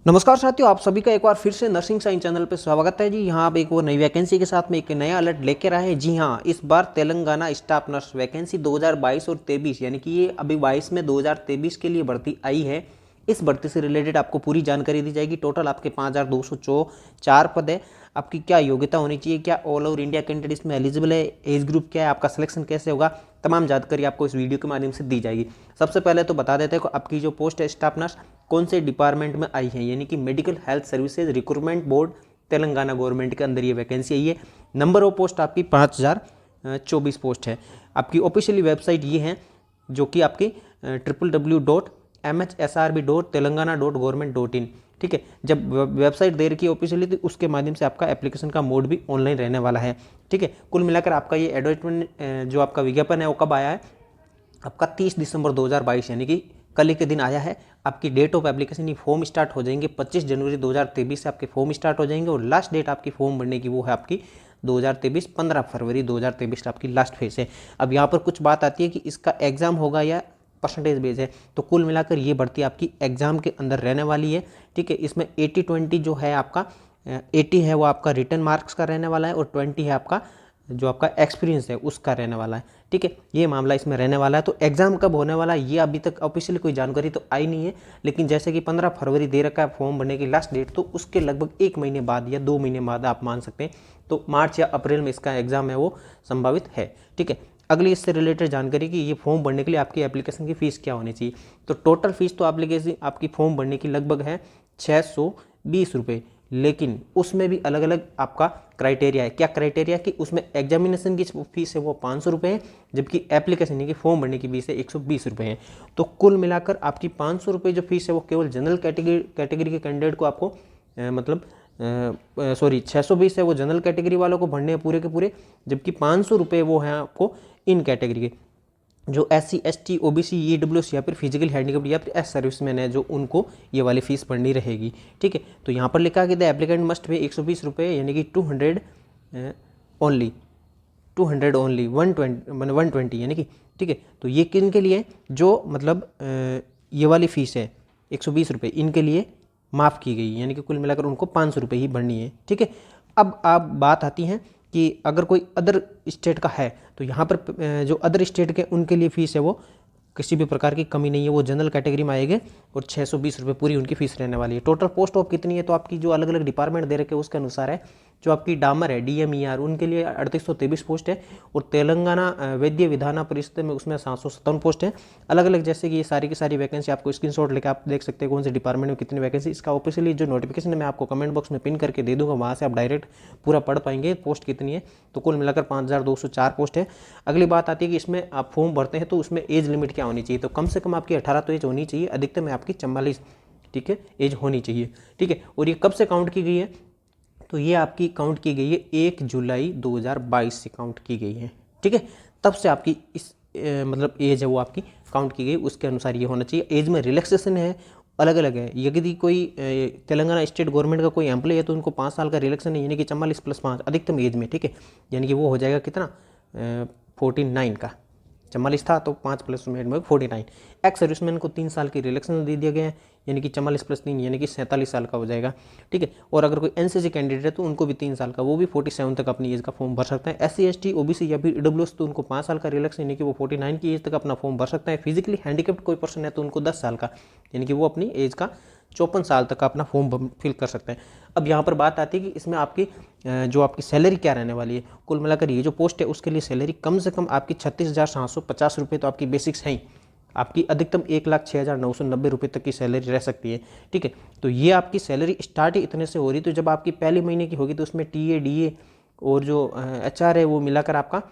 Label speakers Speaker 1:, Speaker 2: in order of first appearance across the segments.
Speaker 1: नमस्कार साथियों, आप सभी का एक बार फिर से नर्सिंग साइंस चैनल पर स्वागत है जी। यहाँ आप एक और नई वैकेंसी के साथ में एक नया अलर्ट लेकर आए हैं। जी हाँ, इस बार तेलंगाना स्टाफ नर्स वैकेंसी 2022 और 23 यानी कि ये अभी 22 में 2023 के लिए भर्ती आई है। इस भर्ती से रिलेटेड आपको पूरी जानकारी दी जाएगी। टोटल आपके 5204 पद है। आपकी क्या योग्यता होनी चाहिए, क्या ऑल ओवर इंडिया कैंडिडेट इसमें एलिजिबल है, एज ग्रुप क्या है, आपका सिलेक्शन कैसे होगा, तमाम जानकारी आपको इस वीडियो के माध्यम से दी जाएगी। सबसे पहले तो बता देते हैं कि आपकी जो पोस्ट है स्टाफ नर्स कौन से डिपार्टमेंट में आई है, यानी कि medical health services recruitment board Telangana government के अंदर ये वैकेंसी आई है। नंबर ऑफ पोस्ट आपकी 5024 पोस्ट है। आपकी ऑफिशियली वेबसाइट ये है जो कि आपकी www.mhsrb.telangana.government.in। ठीक है, जब वेबसाइट दे रखी है ऑफिशियली तो उसके माध्यम से आपका एप्लीकेशन का मोड भी ऑनलाइन रहने वाला है। ठीक है, कुल मिलाकर आपका ये एडवर्टाइजमेंट जो आपका विज्ञापन है वो कब आया है, आपका 30 दिसंबर 2022 यानी कि कल के दिन आया है। आपकी डेट ऑफ एप्लीकेशन, ये फॉर्म स्टार्ट हो जाएंगे 25 जनवरी 2023 से आपके फॉर्म स्टार्ट हो जाएंगे और लास्ट डेट आपकी फॉर्म भरने की वो है आपकी 2023 15 फरवरी 2023 आपकी लास्ट फेज है। अब यहाँ पर कुछ बात आती है कि इसका एग्जाम होगा या परसेंटेज बेस है, तो कुल मिलाकर ये भर्ती आपकी एग्जाम के अंदर रहने वाली है। ठीक है, इसमें 80-20 जो है आपका 80 है वो आपका रिटर्न मार्क्स का रहने वाला है और 20 है आपका जो आपका एक्सपीरियंस है उसका रहने वाला है। ठीक है, ये मामला इसमें रहने वाला है। तो एग्जाम कब होने वाला है ये अभी तक ऑफिशियली कोई जानकारी तो आई नहीं है, लेकिन जैसे कि 15 फरवरी दे रखा है फॉर्म भरने की लास्ट डेट, तो उसके लगभग 1 महीने बाद या 2 महीने बाद आप मान सकते हैं, तो मार्च या अप्रैल में इसका एग्जाम है वो संभावित है। ठीक है, अगली इससे रिलेटेड जानकारी कि ये फॉर्म भरने के लिए आपकी एप्लीकेशन की फ़ीस क्या होनी चाहिए। तो टोटल फीस तो एप्लीकेशन आपकी फॉर्म भरने की लगभग है 620 रुपये, लेकिन उसमें भी अलग अलग आपका क्राइटेरिया है। क्या क्राइटेरिया कि उसमें एग्जामिनेशन की फीस है वो 500 रुपये है, जबकि एप्लीकेशन यानी कि फॉर्म भरने की फीस है 120 रुपये है। तो कुल मिलाकर आपकी 500 रुपये जो फीस है वो केवल जनरल कैटेगरी के कैंडिडेट को आपको 620 है वो जनरल कैटेगरी वालों को भरने हैं पूरे के पूरे, जबकि 500 रुपये वो हैं आपको इन कैटेगरी के जो SC ST OBC EWS या फिर फिजिकल हैंडीकैप्ड या फिर एस सर्विसमैन है जो उनको ये वाली फीस भरनी रहेगी। ठीक है, तो यहाँ पर लिखा कि द एप्लीकेंट मस्ट पे 120 रुपये यानी कि 200 ओनली 120 यानी कि। ठीक है, तो ये किन के लिए जो मतलब ये वाली फ़ीस है 120 रुपये इनके लिए माफ़ की गई, यानी कि कुल मिलाकर उनको 500 रुपये ही भरनी है। ठीक है, अब आप बात आती हैं कि अगर कोई अदर स्टेट का है तो यहाँ पर जो अदर स्टेट के उनके लिए फ़ीस है वो किसी भी प्रकार की कमी नहीं है, वो जनरल कैटेगरी में आएंगे और 620 रुपये पूरी उनकी फीस रहने वाली है। टोटल पोस्ट ऑफ कितनी है तो आपकी जो अलग अलग डिपार्टमेंट दे रखे हैं उसके अनुसार है। जो आपकी डामर है DMER उनके लिए 3823 पोस्ट है और तेलंगाना वैद्य विधाना परिषद में उसमें 757 पोस्ट है। अलग अलग जैसे कि ये सारी की सारी वैकेंसी आपको स्क्रीनशॉट लेकर आप देख सकते हैं कौन से डिपार्टमेंट में कितनी वैकेंसी। इसका ऑफिशियली जो नोटिफिकेशन है मैं आपको कमेंट बॉक्स में पिन करके दे दूंगा, वहाँ से आप डायरेक्ट पूरा पढ़ पाएंगे पोस्ट कितनी है। तो कुल मिलाकर 5204 पोस्ट है। अगली बात आती है कि इसमें आप फॉर्म भरते हैं तो उसमें एज लिमिट क्या होनी चाहिए, तो कम से कम आपकी 18 तो एज होनी चाहिए, अधिकतम है आपकी 44। ठीक है, एज होनी चाहिए। ठीक है, और ये कब से काउंट की गई है तो ये आपकी काउंट की गई है 1 जुलाई 2022 से काउंट की गई है। ठीक है, तब से आपकी इस मतलब एज है वो आपकी काउंट की गई, उसके अनुसार ये होना चाहिए। एज में रिलैक्सेशन है अलग अलग है। यदि कोई तेलंगाना स्टेट गवर्नमेंट का कोई एम्प्लॉय है तो उनको 5 साल का रिलैक्सेशन है, यानी कि 44 + 5 अधिकतम एज में। ठीक है, यानी कि वो हो जाएगा कितना 49 का, 44 था तो 5 + में 49। एक्स सर्विसमैन को 3 साल की रिलैक्सेशन दे दिया गया है, यानी कि 44 + 3 यानी कि 47 साल का हो जाएगा। ठीक है, और अगर कोई NCC कैंडिडेट है तो उनको भी 3 साल का, वो भी 47 तक अपनी एज का फॉर्म भर सकते हैं। SC ST OBC या फिर EWS तो उनको 5 साल का रिलैक्सेशन यानी कि वो 49 की एज तक अपना फॉर्म भर सकता है। फिजिकली हैंडीकैप्ड कोई पर्सन है तो उनको 10 साल का यानी कि वो अपनी एज का 54 साल तक का अपना फॉर्म फिल कर सकते हैं। अब यहाँ पर बात आती है कि इसमें आपकी जो आपकी सैलरी क्या रहने वाली है। कुल मिलाकर ये जो पोस्ट है उसके लिए सैलरी कम से कम आपकी 36,750 रुपये तो आपकी बेसिक्स हैं, आपकी अधिकतम 1,06,990 रुपये तक की सैलरी रह सकती है। ठीक है, तो ये आपकी सैलरी स्टार्ट ही इतने से हो रही, तो जब आपकी पहले महीने की होगी तो उसमें TA DA और जो HR है वो मिलाकर आपका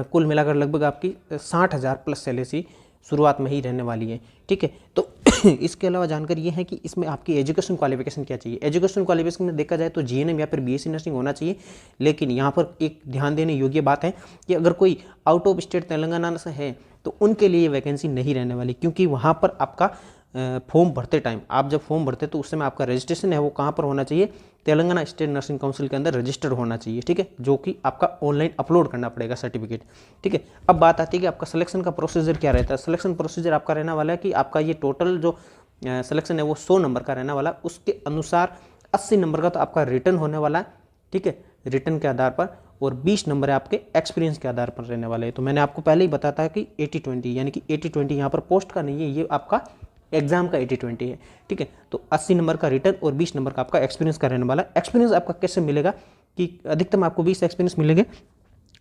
Speaker 1: कुल मिलाकर लगभग आपकी 60,000 प्लस सैलरी शुरुआत में ही रहने वाली है। ठीक है, तो इसके अलावा जानकारी ये है कि इसमें आपकी एजुकेशन क्वालिफिकेशन क्या चाहिए। एजुकेशन क्वालिफिकेशन में देखा जाए तो GNM या फिर BSc नर्सिंग होना चाहिए, लेकिन यहाँ पर एक ध्यान देने योग्य बात है कि अगर कोई आउट ऑफ स्टेट तेलंगाना से है तो उनके लिए वैकेंसी नहीं रहने वाली, क्योंकि वहाँ पर आपका फॉर्म भरते टाइम आप जब फॉर्म भरते तो उस समय आपका रजिस्ट्रेशन है वो कहाँ पर होना चाहिए, तेलंगाना स्टेट नर्सिंग काउंसिल के अंदर रजिस्टर्ड होना चाहिए। ठीक है, जो कि आपका ऑनलाइन अपलोड करना पड़ेगा सर्टिफिकेट। ठीक है, अब बात आती है कि आपका सिलेक्शन का प्रोसीजर क्या रहता है। सिलेक्शन प्रोसीजर आपका रहने वाला है कि आपका ये टोटल जो सिलेक्शन है वो 100 नंबर का रहने वाला, उसके अनुसार 80 नंबर का तो आपका रिटर्न होने वाला है, ठीक है, रिटर्न के आधार पर, और 20 नंबर है आपके एक्सपीरियंस के आधार पर रहने वाले हैं। तो मैंने आपको पहले ही बताया कि 80-20 यानी कि 80-20 यहाँ पर पोस्ट का नहीं है, ये आपका एग्जाम का 80-20 है, ठीक है। तो 80 नंबर का रिटर्न और 20 नंबर का आपका एक्सपीरियंस का रहने वाला। एक्सपीरियंस आपका कैसे मिलेगा कि अधिकतम आपको 20 एक्सपीरियंस मिलेंगे,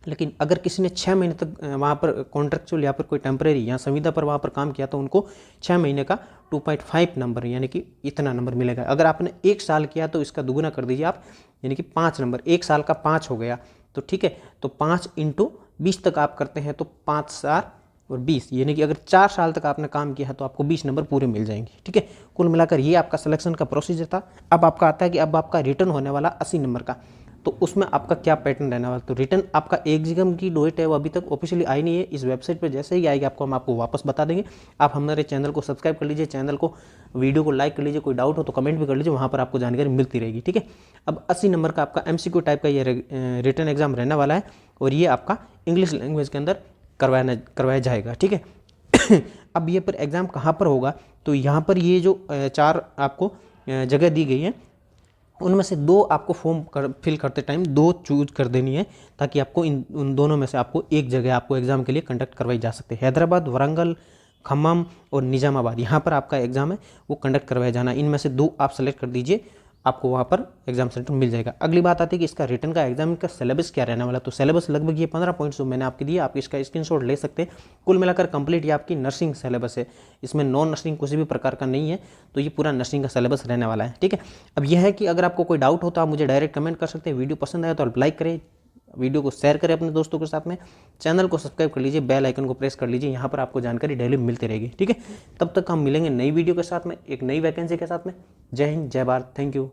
Speaker 1: लेकिन अगर किसी ने 6 महीने तक वहाँ पर कॉन्ट्रेक्चुअल या फिर कोई टेम्परेरी या संविदा पर वहाँ पर काम किया तो उनको 6 महीने का 2.5 नंबर यानी कि इतना नंबर मिलेगा। अगर आपने 1 साल किया तो इसका दुगुना कर दीजिए आप, यानी कि 5 नंबर, 1 साल का 5 हो गया, तो ठीक है। तो 5 × 20 तक आप करते हैं तो 5 4 और 20, यानी कि अगर 4 साल तक आपने काम किया है तो आपको 20 नंबर पूरे मिल जाएंगे, ठीक है। कुल मिलाकर ये आपका सिलेक्शन का प्रोसीजर था। अब आपका आता है कि अब आपका रिटर्न होने वाला 80 नंबर का, तो उसमें आपका क्या पैटर्न रहने वाला। तो रिटर्न आपका एग्जाम की डेट है वो अभी तक ऑफिशियली आई नहीं है, इस वेबसाइट पे जैसे ही आएगी हम आपको वापस बता देंगे। आप हमारे चैनल को सब्सक्राइब कर लीजिए, चैनल को, वीडियो को लाइक कर लीजिए, कोई डाउट हो तो कमेंट भी कर लीजिए, वहाँ पर आपको जानकारी मिलती रहेगी, ठीक है। अब 80 नंबर का आपका MCQ टाइप का ये रिटर्न एग्जाम रहने वाला है, और ये आपका इंग्लिश लैंग्वेज के अंदर करवाया जाएगा, ठीक है। अब ये पर एग्ज़ाम कहाँ पर होगा, तो यहाँ पर ये जो 4 आपको जगह दी गई है, उनमें से 2 आपको फॉर्म फिल करते टाइम 2 चूज कर देनी है, ताकि आपको उन दोनों में से आपको एक जगह आपको एग्जाम के लिए कंडक्ट करवाई जा सकती है। हैदराबाद, वरंगल, खम्मम और निजामाबाद, यहाँ पर आपका एग्जाम है वो कंडक्ट करवाया जाना। इनमें से 2 आप सेलेक्ट कर दीजिए, आपको वहाँ पर एग्जाम सेंटर मिल जाएगा। अगली बात आती है कि इसका रिटर्न का एग्जाम का सिलेबस क्या रहने वाला। तो सिलेबस लगभग ये 15 पॉइंट्स जो मैंने आपके दिए, आप इसका स्क्रीनशॉट ले सकते हैं। कुल मिलाकर कंप्लीट ये आपकी नर्सिंग सिलेबस है, इसमें नॉन नर्सिंग किसी भी प्रकार का नहीं है, तो ये पूरा नर्सिंग का सिलेबस रहने वाला है, ठीक है। अब यह है कि अगर आपको कोई डाउट हो तो आप मुझे डायरेक्ट कमेंट कर सकते हैं। वीडियो पसंद आया तो आप लाइक करें, वीडियो को शेयर करें अपने दोस्तों के साथ में, चैनल को सब्सक्राइब कर लीजिए, बेल आइकन को प्रेस कर लीजिए, यहाँ पर आपको जानकारी डेली मिलती रहेगी, ठीक है। तब तक हम मिलेंगे नई वीडियो के साथ में, एक नई वैकेंसी के साथ में। जय हिंद, जय भारत, थैंक यू।